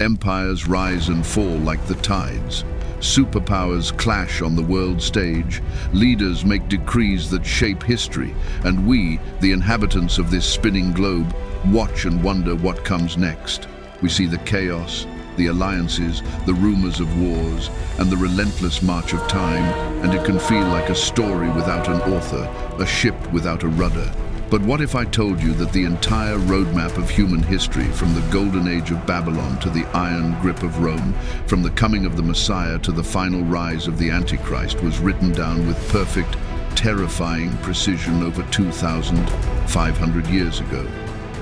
Empires rise and fall like the tides. Superpowers clash on the world stage. Leaders make decrees that shape history. And we, the inhabitants of this spinning globe, watch and wonder what comes next. We see the chaos, the alliances, the rumors of wars, and the relentless march of time, and it can feel like a story without an author, a ship without a rudder. But what if I told you that the entire roadmap of human history, from the golden age of Babylon to the iron grip of Rome, from the coming of the Messiah to the final rise of the Antichrist, was written down with perfect, terrifying precision over 2,500 years ago?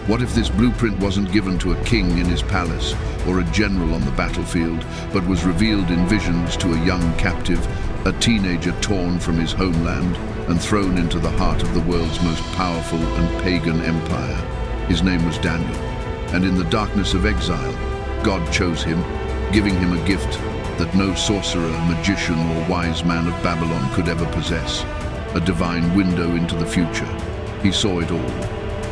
What if this blueprint wasn't given to a king in his palace or a general on the battlefield, but was revealed in visions to a young captive, a teenager torn from his homeland and thrown into the heart of the world's most powerful and pagan empire? His name was Daniel, and in the darkness of exile, God chose him, giving him a gift that no sorcerer, magician, or wise man of Babylon could ever possess, a divine window into the future. He saw it all.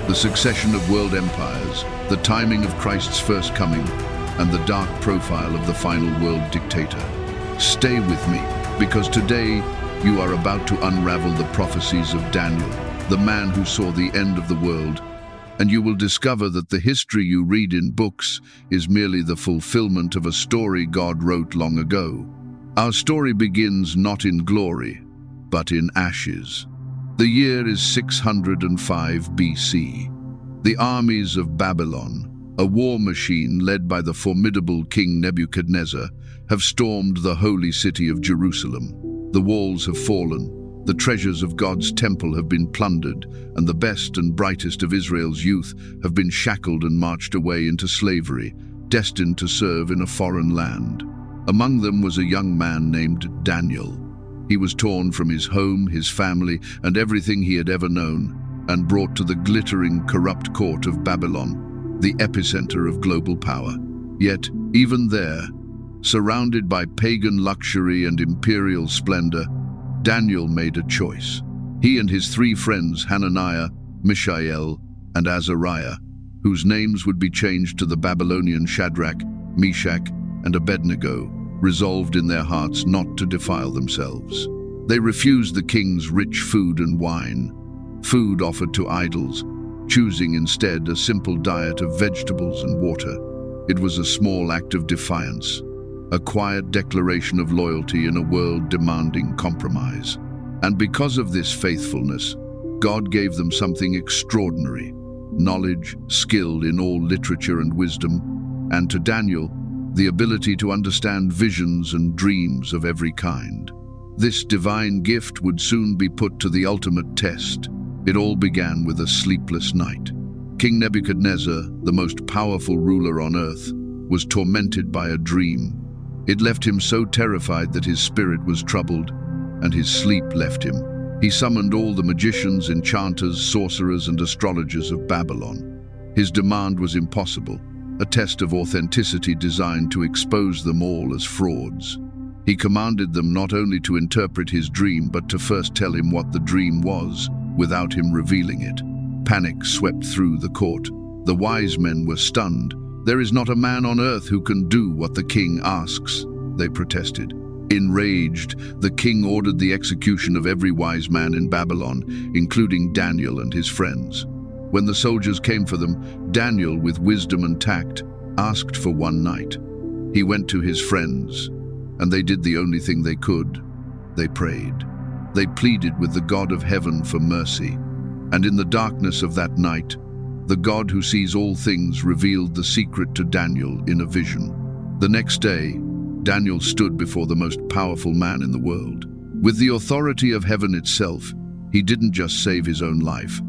The succession of world empires, the timing of Christ's first coming, and the dark profile of the final world dictator. Stay with me, because today you are about to unravel the prophecies of Daniel, the man who saw the end of the world, and you will discover that the history you read in books is merely the fulfillment of a story God wrote long ago. Our story begins not in glory, but in ashes. The year is 605 BC. The armies of Babylon, a war machine led by the formidable King Nebuchadnezzar, have stormed the holy city of Jerusalem. The walls have fallen, the treasures of God's temple have been plundered, and the best and brightest of Israel's youth have been shackled and marched away into slavery, destined to serve in a foreign land. Among them was a young man named Daniel. He was torn from his home, his family, and everything he had ever known, and brought to the glittering, corrupt court of Babylon, the epicenter of global power. Yet, even there, surrounded by pagan luxury and imperial splendor, Daniel made a choice. He and his three friends, Hananiah, Mishael, and Azariah, whose names would be changed to the Babylonian Shadrach, Meshach, and Abednego, resolved in their hearts not to defile themselves. They refused the king's rich food and wine, food offered to idols, choosing instead a simple diet of vegetables and water. It was a small act of defiance, a quiet declaration of loyalty in a world demanding compromise. And because of this faithfulness, God gave them something extraordinary: knowledge, skill in all literature and wisdom, and to Daniel, the ability to understand visions and dreams of every kind. This divine gift would soon be put to the ultimate test. It all began with a sleepless night. King Nebuchadnezzar, the most powerful ruler on earth, was tormented by a dream. It left him so terrified that his spirit was troubled, and his sleep left him. He summoned all the magicians, enchanters, sorcerers, and astrologers of Babylon. His demand was impossible, a test of authenticity designed to expose them all as frauds. He commanded them not only to interpret his dream, but to first tell him what the dream was, without him revealing it. Panic swept through the court. The wise men were stunned. "There is not a man on earth who can do what the king asks," they protested. Enraged, the king ordered the execution of every wise man in Babylon, including Daniel and his friends. When the soldiers came for them, Daniel, with wisdom and tact, asked for one night. He went to his friends, and they did the only thing they could. They prayed. They pleaded with the God of heaven for mercy. And in the darkness of that night, the God who sees all things revealed the secret to Daniel in a vision. The next day, Daniel stood before the most powerful man in the world. With the authority of heaven itself, he didn't just save his own life.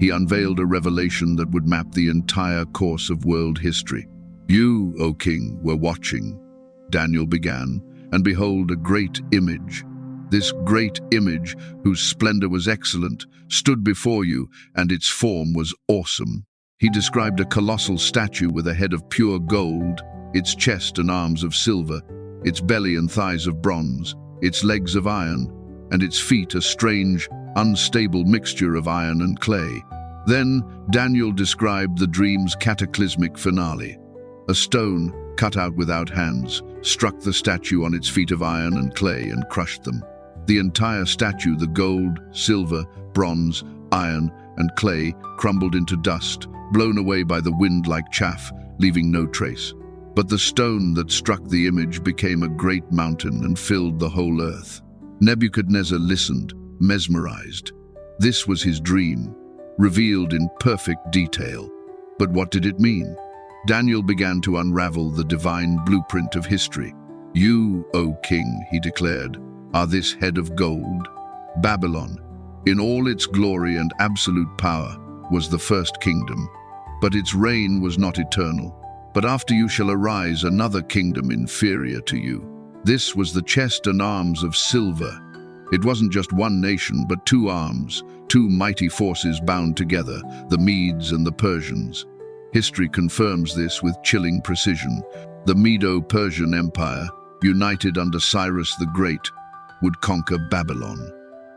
He unveiled a revelation that would map the entire course of world history. "You, O king, were watching," Daniel began, "and behold, a great image. This great image, whose splendor was excellent, stood before you, and its form was awesome." He described a colossal statue with a head of pure gold, its chest and arms of silver, its belly and thighs of bronze, its legs of iron, and its feet a strange, unstable mixture of iron and clay. Then Daniel described the dream's cataclysmic finale: a stone, cut out without hands, struck the statue on its feet of iron and clay and crushed them. The entire statue, the gold, silver, bronze, iron, and clay, crumbled into dust, blown away by the wind like chaff, leaving no trace. But the stone that struck the image became a great mountain and filled the whole earth. Nebuchadnezzar listened, mesmerized. This was his dream, revealed in perfect detail. But what did it mean? Daniel began to unravel the divine blueprint of history. "You, O king," he declared, "are this head of gold." Babylon, in all its glory and absolute power, was the first kingdom. But its reign was not eternal. "But after you shall arise another kingdom inferior to you." This was the chest and arms of silver. It wasn't just one nation, but two arms, two mighty forces bound together, the Medes and the Persians. History confirms this with chilling precision. The Medo-Persian Empire, united under Cyrus the Great, would conquer Babylon.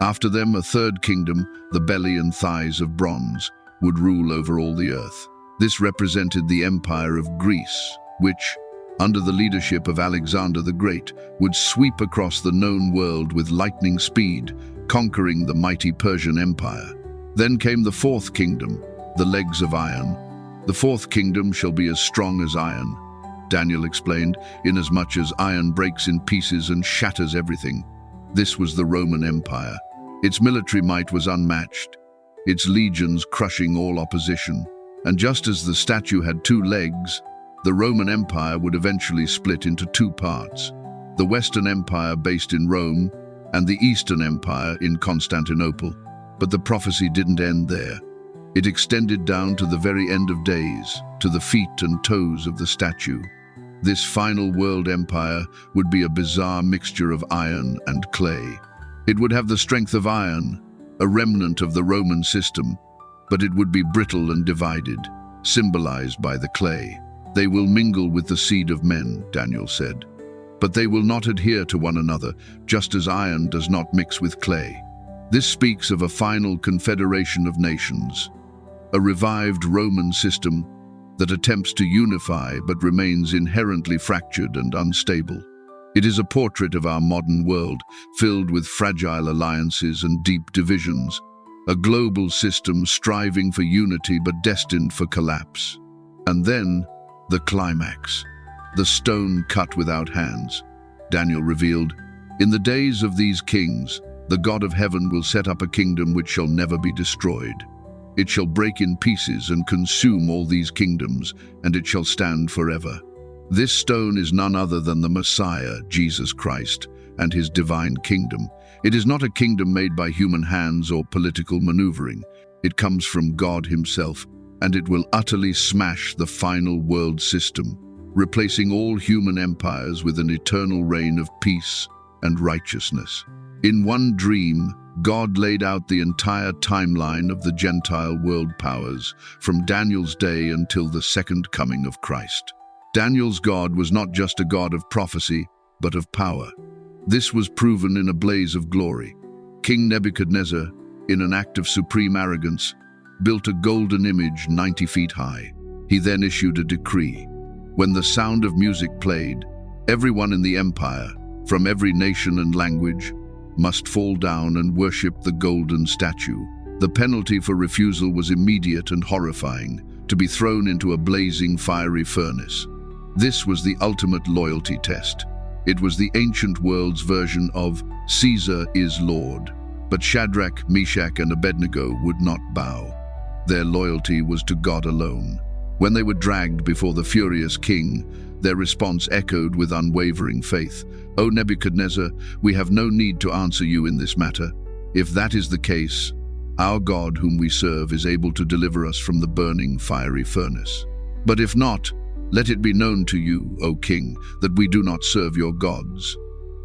After them, a third kingdom, the belly and thighs of bronze, would rule over all the earth. This represented the Empire of Greece, which, under the leadership of Alexander the Great, would sweep across the known world with lightning speed, conquering the mighty Persian Empire. Then came the fourth kingdom, the legs of iron. "The fourth kingdom shall be as strong as iron," Daniel explained, "inasmuch as iron breaks in pieces and shatters everything." This was the Roman Empire. Its military might was unmatched, its legions crushing all opposition. And just as the statue had two legs, the Roman Empire would eventually split into two parts: the Western Empire based in Rome and the Eastern Empire in Constantinople. But the prophecy didn't end there. It extended down to the very end of days, to the feet and toes of the statue. This final world empire would be a bizarre mixture of iron and clay. It would have the strength of iron, a remnant of the Roman system, but it would be brittle and divided, symbolized by the clay. "They will mingle with the seed of men," Daniel said. "But they will not adhere to one another, just as iron does not mix with clay." This speaks of a final confederation of nations, a revived Roman system that attempts to unify but remains inherently fractured and unstable. It is a portrait of our modern world, filled with fragile alliances and deep divisions, a global system striving for unity but destined for collapse. And then, the climax, the stone cut without hands. Daniel revealed, "In the days of these kings, the God of heaven will set up a kingdom which shall never be destroyed. It shall break in pieces and consume all these kingdoms, and it shall stand forever." This stone is none other than the Messiah, Jesus Christ, and his divine kingdom. It is not a kingdom made by human hands or political maneuvering. It comes from God himself, and it will utterly smash the final world system, replacing all human empires with an eternal reign of peace and righteousness. In one dream, God laid out the entire timeline of the Gentile world powers, from Daniel's day until the second coming of Christ. Daniel's God was not just a God of prophecy, but of power. This was proven in a blaze of glory. King Nebuchadnezzar, in an act of supreme arrogance, built a golden image 90 feet high. He then issued a decree. When the sound of music played, everyone in the empire, from every nation and language, must fall down and worship the golden statue. The penalty for refusal was immediate and horrifying, to be thrown into a blazing fiery furnace. This was the ultimate loyalty test. It was the ancient world's version of "Caesar is Lord." But Shadrach, Meshach, and Abednego would not bow. Their loyalty was to God alone. When they were dragged before the furious king, their response echoed with unwavering faith. "O Nebuchadnezzar, we have no need to answer you in this matter. If that is the case, our God whom we serve is able to deliver us from the burning fiery furnace. But if not, let it be known to you, O king, that we do not serve your gods,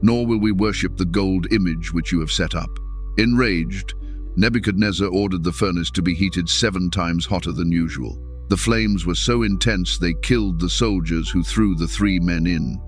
nor will we worship the gold image which you have set up." Enraged, Nebuchadnezzar ordered the furnace to be heated 7 times hotter than usual. The flames were so intense they killed the soldiers who threw the 3 men in.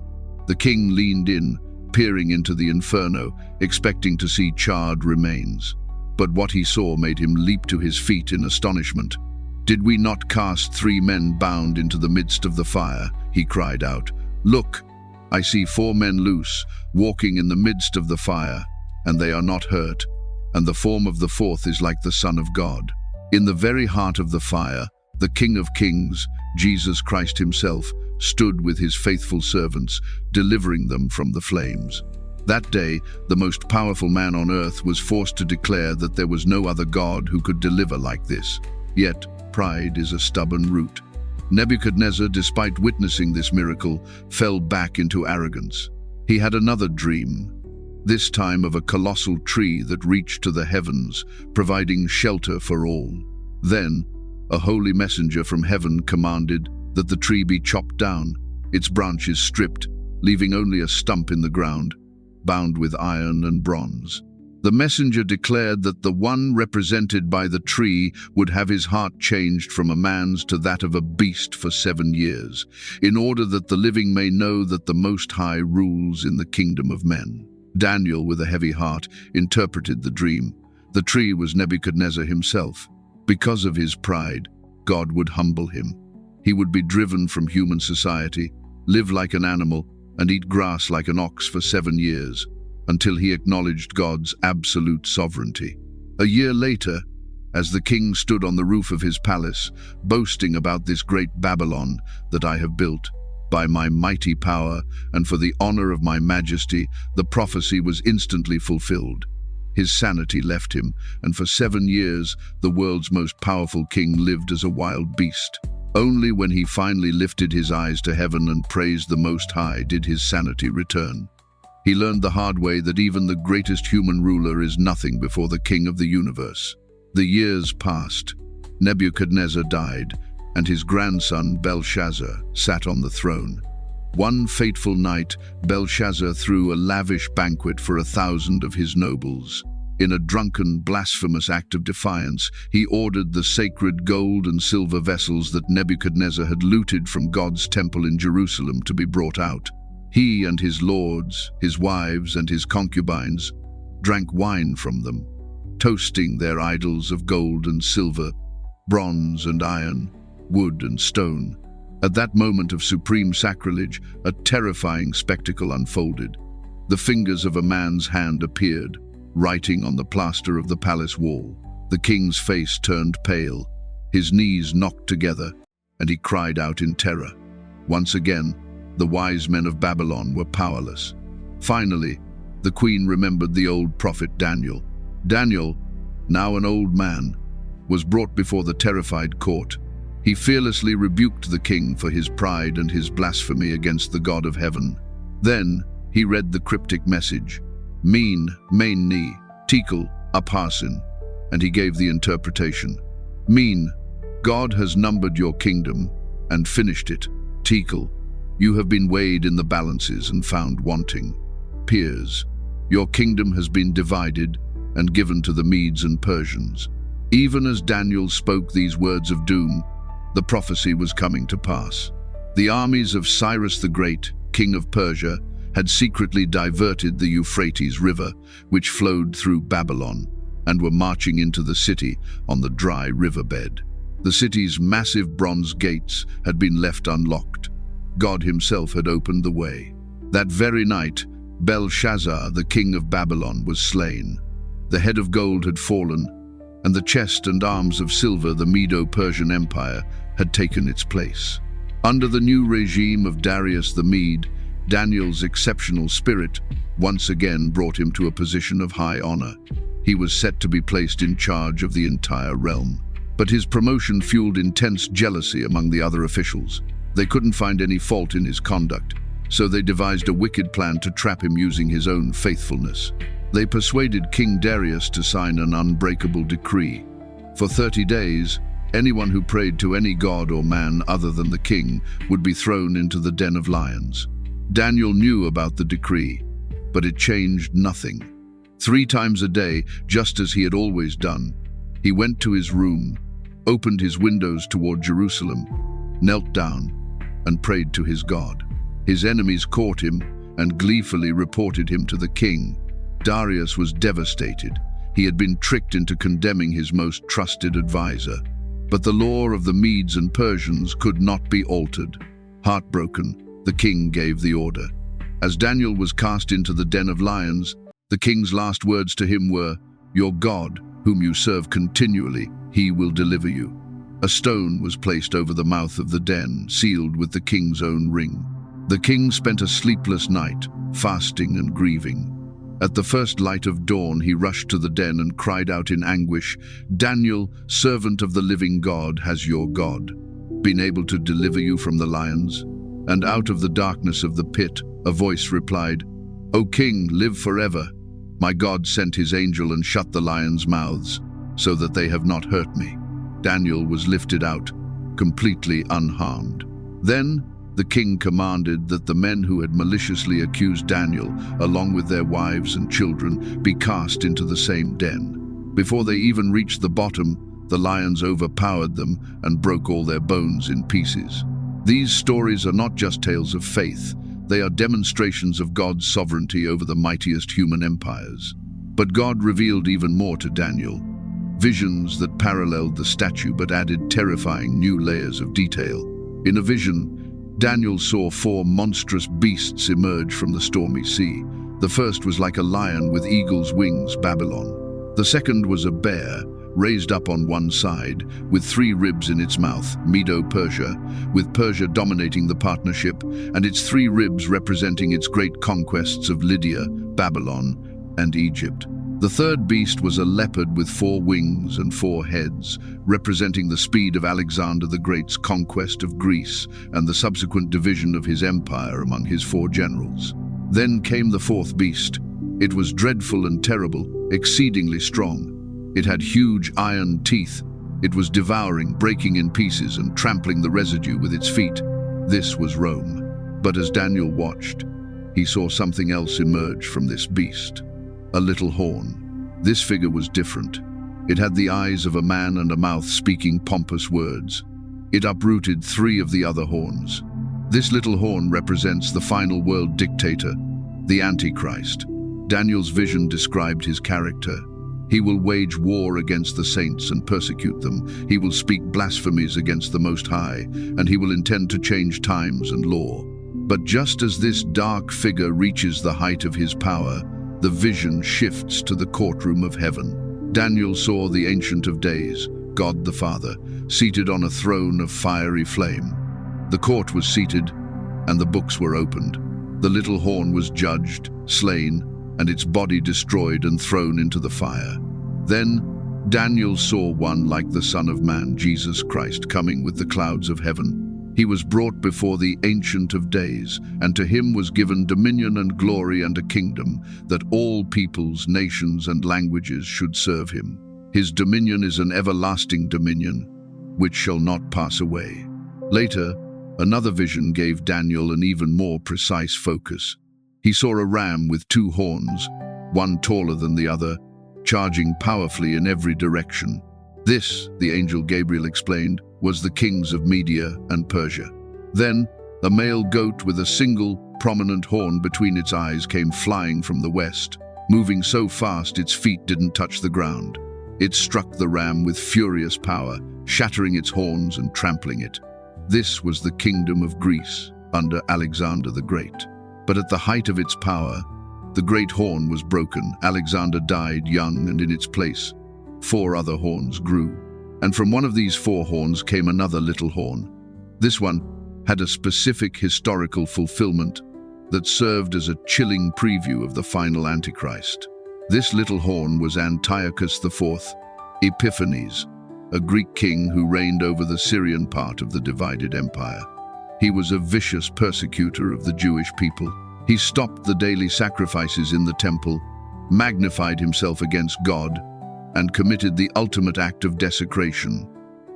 The king leaned in, peering into the inferno, expecting to see charred remains. But what he saw made him leap to his feet in astonishment. "Did we not cast 3 men bound into the midst of the fire?" he cried out. "Look, I see 4 men loose, walking in the midst of the fire, and they are not hurt, and the form of the 4th is like the Son of God." In the very heart of the fire, the King of Kings, Jesus Christ himself, stood with his faithful servants, delivering them from the flames. That day, the most powerful man on earth was forced to declare that there was no other God who could deliver like this. Yet, pride is a stubborn root. Nebuchadnezzar, despite witnessing this miracle, fell back into arrogance. He had another dream, this time of a colossal tree that reached to the heavens, providing shelter for all. Then, a holy messenger from heaven commanded that the tree be chopped down, its branches stripped, leaving only a stump in the ground, bound with iron and bronze. The messenger declared that the one represented by the tree would have his heart changed from a man's to that of a beast for 7 years, in order that the living may know that the Most High rules in the kingdom of men. Daniel, with a heavy heart, interpreted the dream. The tree was Nebuchadnezzar himself. Because of his pride, God would humble him. He would be driven from human society, live like an animal, and eat grass like an ox for 7 years, until he acknowledged God's absolute sovereignty. A year later, as the king stood on the roof of his palace, boasting about this great Babylon that I have built, by my mighty power and for the honor of my majesty, the prophecy was instantly fulfilled. His sanity left him, and for 7 years, the world's most powerful king lived as a wild beast. Only when he finally lifted his eyes to heaven and praised the Most High did his sanity return. He learned the hard way that even the greatest human ruler is nothing before the King of the universe. The years passed. Nebuchadnezzar died, and his grandson Belshazzar sat on the throne. One fateful night, Belshazzar threw a lavish banquet for 1,000 of his nobles. In a drunken, blasphemous act of defiance, he ordered the sacred gold and silver vessels that Nebuchadnezzar had looted from God's temple in Jerusalem to be brought out. He and his lords, his wives, and his concubines drank wine from them, toasting their idols of gold and silver, bronze and iron, wood and stone. At that moment of supreme sacrilege, a terrifying spectacle unfolded. The fingers of a man's hand appeared, writing on the plaster of the palace wall. The king's face turned pale, his knees knocked together, and he cried out in terror. Once again, the wise men of Babylon were powerless. Finally, the queen remembered the old prophet Daniel. Daniel, now an old man, was brought before the terrified court. He fearlessly rebuked the king for his pride and his blasphemy against the God of heaven. Then he read the cryptic message, Min, Main Ni, Tikal, Upharsin, and he gave the interpretation. Min, God has numbered your kingdom and finished it. Tikal, you have been weighed in the balances and found wanting. Peers, your kingdom has been divided and given to the Medes and Persians. Even as Daniel spoke these words of doom, the prophecy was coming to pass. The armies of Cyrus the Great, king of Persia, had secretly diverted the Euphrates River, which flowed through Babylon, and were marching into the city on the dry riverbed. The city's massive bronze gates had been left unlocked. God himself had opened the way. That very night, Belshazzar, the king of Babylon, was slain. The head of gold had fallen, and the chest and arms of silver, the Medo-Persian Empire, had taken its place. Under the new regime of Darius the Mede, Daniel's exceptional spirit once again brought him to a position of high honor. He was set to be placed in charge of the entire realm. But his promotion fueled intense jealousy among the other officials. They couldn't find any fault in his conduct, so they devised a wicked plan to trap him using his own faithfulness. They persuaded King Darius to sign an unbreakable decree. For 30 days, anyone who prayed to any god or man other than the king would be thrown into the den of lions. Daniel knew about the decree, but it changed nothing. 3 times a day, just as he had always done, he went to his room, opened his windows toward Jerusalem, knelt down, and prayed to his God. His enemies caught him and gleefully reported him to the king. Darius was devastated. He had been tricked into condemning his most trusted advisor. But the law of the Medes and Persians could not be altered. Heartbroken, The king gave the order. As Daniel was cast into the den of lions, the king's last words to him were, "Your God, whom you serve continually, he will deliver you." A stone was placed over the mouth of the den, sealed with the king's own ring. The king spent a sleepless night, fasting and grieving. At the first light of dawn, he rushed to the den and cried out in anguish, "Daniel, servant of the living God, has your God been able to deliver you from the lions?" And out of the darkness of the pit, a voice replied, "O king, live forever. My God sent his angel and shut the lions' mouths, so that they have not hurt me." Daniel was lifted out, completely unharmed. Then the king commanded that the men who had maliciously accused Daniel, along with their wives and children, be cast into the same den. Before they even reached the bottom, the lions overpowered them and broke all their bones in pieces. These stories are not just tales of faith, they are demonstrations of God's sovereignty over the mightiest human empires. But God revealed even more to Daniel. Visions that paralleled the statue but added terrifying new layers of detail. In a vision, Daniel saw 4 monstrous beasts emerge from the stormy sea. The first was like a lion with eagle's wings, Babylon. The second was a bear, raised up on one side, with 3 ribs in its mouth, Medo-Persia, with Persia dominating the partnership, and its 3 ribs representing its great conquests of Lydia, Babylon, and Egypt. The third beast was a leopard with 4 wings and 4 heads, representing the speed of Alexander the Great's conquest of Greece and the subsequent division of his empire among his 4 generals. Then came the 4th beast. It was dreadful and terrible, exceedingly strong. It had huge iron teeth. It was devouring, breaking in pieces, and trampling the residue with its feet. This was Rome. But as Daniel watched, he saw something else emerge from this beast. A little horn. This figure was different. It had the eyes of a man and a mouth speaking pompous words. It uprooted 3 of the other horns. This little horn represents the final world dictator, the Antichrist. Daniel's vision described his character. He will wage war against the saints and persecute them. He will speak blasphemies against the Most High, and he will intend to change times and law. But just as this dark figure reaches the height of his power, the vision shifts to the courtroom of heaven. Daniel saw the Ancient of Days, God the Father, seated on a throne of fiery flame. The court was seated, and the books were opened. The little horn was judged, slain, and its body destroyed and thrown into the fire. Then Daniel saw one like the Son of Man, Jesus Christ, coming with the clouds of heaven. He was brought before the Ancient of Days, and to him was given dominion and glory and a kingdom, that all peoples, nations, and languages should serve him. His dominion is an everlasting dominion, which shall not pass away. Later, another vision gave Daniel an even more precise focus. He saw a ram with 2 horns, one taller than the other, charging powerfully in every direction. This, the angel Gabriel explained, was the kings of Media and Persia. Then, a male goat with a single, prominent horn between its eyes came flying from the west, moving so fast its feet didn't touch the ground. It struck the ram with furious power, shattering its horns and trampling it. This was the kingdom of Greece, under Alexander the Great. But at the height of its power, the great horn was broken. Alexander died young, and in its place, 4 other horns grew. And from one of these 4 horns came another little horn. This one had a specific historical fulfillment that served as a chilling preview of the final Antichrist. This little horn was Antiochus IV Epiphanes, a Greek king who reigned over the Syrian part of the divided empire. He was a vicious persecutor of the Jewish people. He stopped the daily sacrifices in the temple, magnified himself against God, and committed the ultimate act of desecration.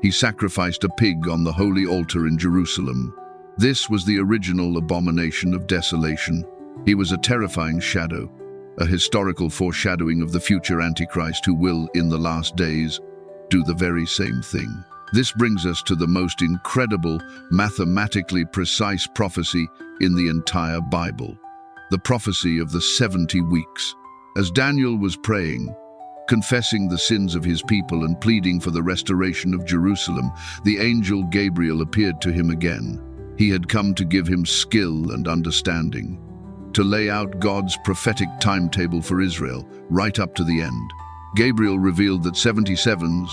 He sacrificed a pig on the holy altar in Jerusalem. This was the original abomination of desolation. He was a terrifying shadow, a historical foreshadowing of the future Antichrist who will, in the last days, do the very same thing. This brings us to the most incredible, mathematically precise prophecy in the entire Bible, the prophecy of the 70 weeks. As Daniel was praying, confessing the sins of his people and pleading for the restoration of Jerusalem, the angel Gabriel appeared to him again. He had come to give him skill and understanding, to lay out God's prophetic timetable for Israel right up to the end. Gabriel revealed that 77s,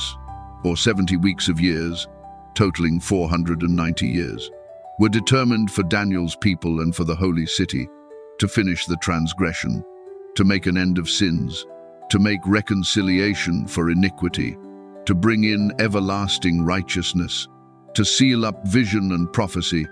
or 70 weeks of years, totaling 490 years, were determined for Daniel's people and for the holy city to finish the transgression, to make an end of sins, to make reconciliation for iniquity, to bring in everlasting righteousness, to seal up vision and prophecy,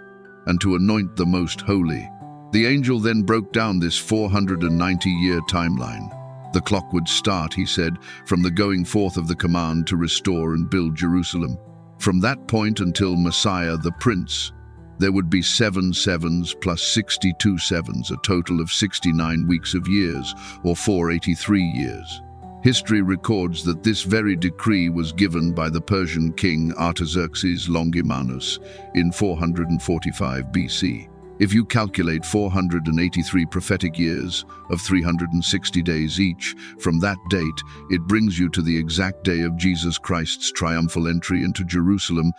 and to anoint the most holy. The angel then broke down this 490-year timeline. The clock would start, he said, from the going forth of the command to restore and build Jerusalem. From that point until Messiah the Prince, there would be 7 sevens plus 62 sevens, a total of 69 weeks of years, or 483 years. History records that this very decree was given by the Persian king Artaxerxes Longimanus in 445 BC. If you calculate 483 prophetic years of 360 days each from that date, it brings you to the exact day of Jesus Christ's triumphal entry into Jerusalem,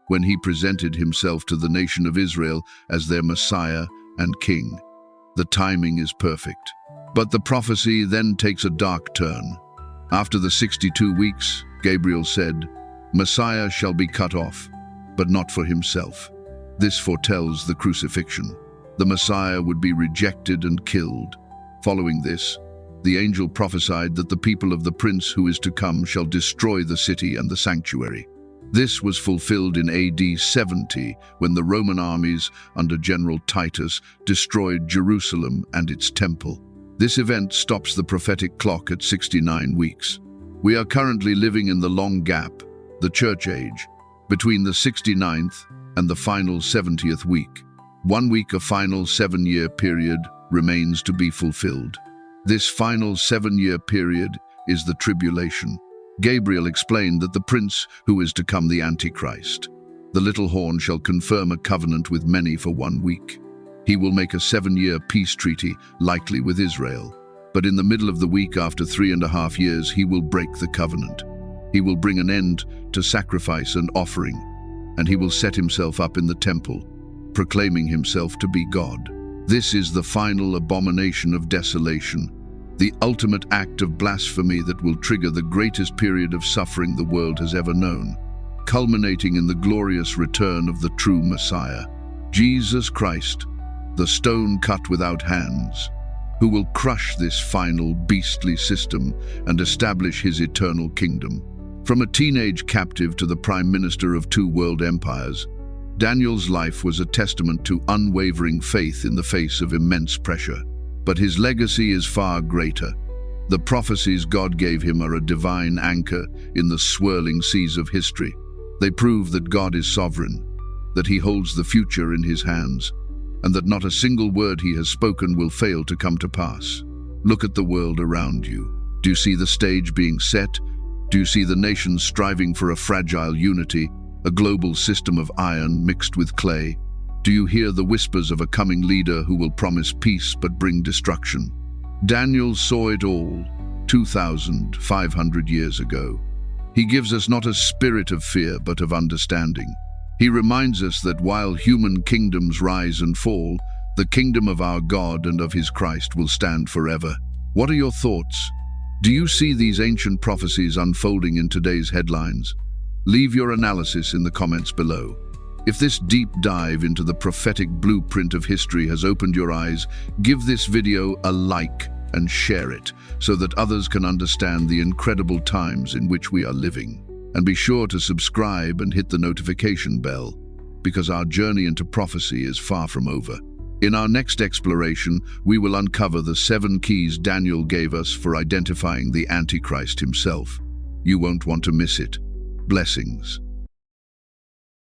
when he presented himself to the nation of Israel as their Messiah and King. The timing is perfect. But the prophecy then takes a dark turn. After the 62 weeks, Gabriel said, "Messiah shall be cut off, but not for himself." This foretells the crucifixion. The Messiah would be rejected and killed. Following this, the angel prophesied that the people of the prince who is to come shall destroy the city and the sanctuary. This was fulfilled in AD 70, when the Roman armies under General Titus destroyed Jerusalem and its temple. This event stops the prophetic clock at 69 weeks. We are currently living in the long gap, the church age, between the 69th and the final 70th week. 1 week of final 7-year period remains to be fulfilled. This final 7-year period is the tribulation. Gabriel explained that the prince who is to come, the Antichrist, the little horn, shall confirm a covenant with many for 1 week. He will make a 7-year peace treaty, likely with Israel. But in the middle of the week, after 3.5 years, he will break the covenant. He will bring an end to sacrifice and offering, and he will set himself up in the temple, proclaiming himself to be God. This is the final abomination of desolation, the ultimate act of blasphemy that will trigger the greatest period of suffering the world has ever known, culminating in the glorious return of the true Messiah, Jesus Christ, the stone cut without hands, who will crush this final beastly system and establish his eternal kingdom. From a teenage captive to the prime minister of 2 world empires, Daniel's life was a testament to unwavering faith in the face of immense pressure. But his legacy is far greater. The prophecies God gave him are a divine anchor in the swirling seas of history. They prove that God is sovereign, that he holds the future in his hands, and that not a single word he has spoken will fail to come to pass. Look at the world around you. Do you see the stage being set? Do you see the nations striving for a fragile unity, a global system of iron mixed with clay? Do you hear the whispers of a coming leader who will promise peace but bring destruction? Daniel saw it all 2,500 years ago. He gives us not a spirit of fear but of understanding. He reminds us that while human kingdoms rise and fall, the kingdom of our God and of his Christ will stand forever. What are your thoughts? Do you see these ancient prophecies unfolding in today's headlines? Leave your analysis in the comments below. If this deep dive into the prophetic blueprint of history has opened your eyes, give this video a like and share it so that others can understand the incredible times in which we are living. And be sure to subscribe and hit the notification bell, because our journey into prophecy is far from over. In our next exploration, we will uncover the 7 keys Daniel gave us for identifying the Antichrist himself. You won't want to miss it. Blessings.